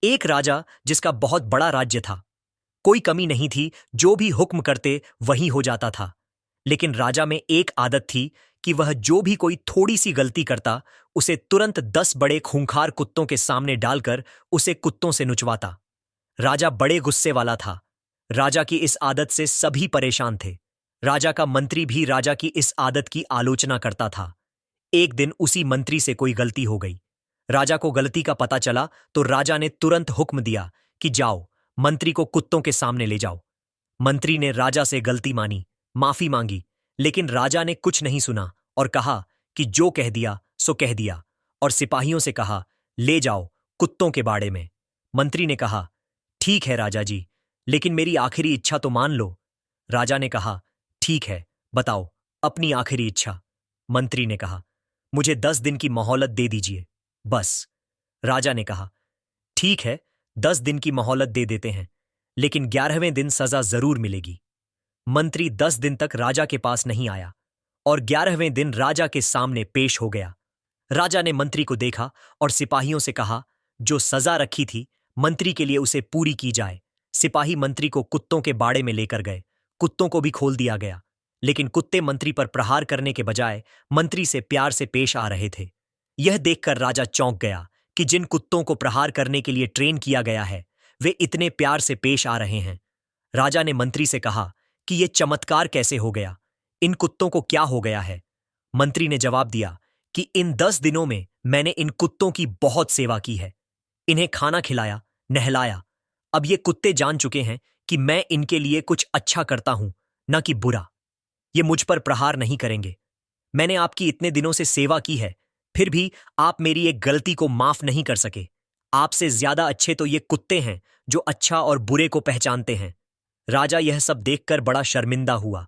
एक राजा जिसका बहुत बड़ा राज्य था। कोई कमी नहीं थी, जो भी हुक्म करते वही हो जाता था। लेकिन राजा में एक आदत थी कि वह जो भी कोई थोड़ी सी गलती करता, उसे तुरंत 10 बड़े खूंखार कुत्तों के सामने डालकर उसे कुत्तों से नुचवाता। राजा बड़े गुस्से वाला था। राजा की इस आदत से सभी परेशान थे। राजा का मंत्री भी राजा की इस आदत की आलोचना करता था। एक दिन उसी मंत्री से कोई गलती हो गई। राजा को गलती का पता चला तो राजा ने तुरंत हुक्म दिया कि जाओ, मंत्री को कुत्तों के सामने ले जाओ। मंत्री ने राजा से गलती मानी, माफी मांगी, लेकिन राजा ने कुछ नहीं सुना और कहा कि जो कह दिया सो कह दिया, और सिपाहियों से कहा, ले जाओ कुत्तों के बाड़े में। मंत्री ने कहा, ठीक है राजा जी, लेकिन मेरी आखिरी इच्छा तो मान लो। राजा ने कहा, ठीक है, बताओ अपनी आखिरी इच्छा। मंत्री ने कहा, मुझे 10 दिन की मोहलत दे दीजिए, बस। राजा ने कहा, ठीक है, 10 दिन की मोहलत दे देते हैं, लेकिन 11वें दिन सजा जरूर मिलेगी। मंत्री 10 दिन तक राजा के पास नहीं आया और 11वें दिन राजा के सामने पेश हो गया। राजा ने मंत्री को देखा और सिपाहियों से कहा, जो सजा रखी थी मंत्री के लिए उसे पूरी की जाए। सिपाही मंत्री को कुत्तों के बाड़े में लेकर गए। कुत्तों को भी खोल दिया गया, लेकिन कुत्ते मंत्री पर प्रहार करने के बजाय मंत्री से प्यार से पेश आ रहे थे। यह देखकर राजा चौंक गया कि जिन कुत्तों को प्रहार करने के लिए ट्रेन किया गया है, वे इतने प्यार से पेश आ रहे हैं। राजा ने मंत्री से कहा कि यह चमत्कार कैसे हो गया, इन कुत्तों को क्या हो गया है। मंत्री ने जवाब दिया कि इन 10 दिनों में मैंने इन कुत्तों की बहुत सेवा की है, इन्हें खाना खिलाया, नहलाया। अब ये कुत्ते जान चुके हैं कि मैं इनके लिए कुछ अच्छा करता हूं, न कि बुरा। ये मुझ पर प्रहार नहीं करेंगे। मैंने आपकी इतने दिनों से सेवा की है, फिर भी आप मेरी एक गलती को माफ नहीं कर सके। आपसे ज्यादा अच्छे तो ये कुत्ते हैं जो अच्छा और बुरे को पहचानते हैं। राजा यह सब देखकर बड़ा शर्मिंदा हुआ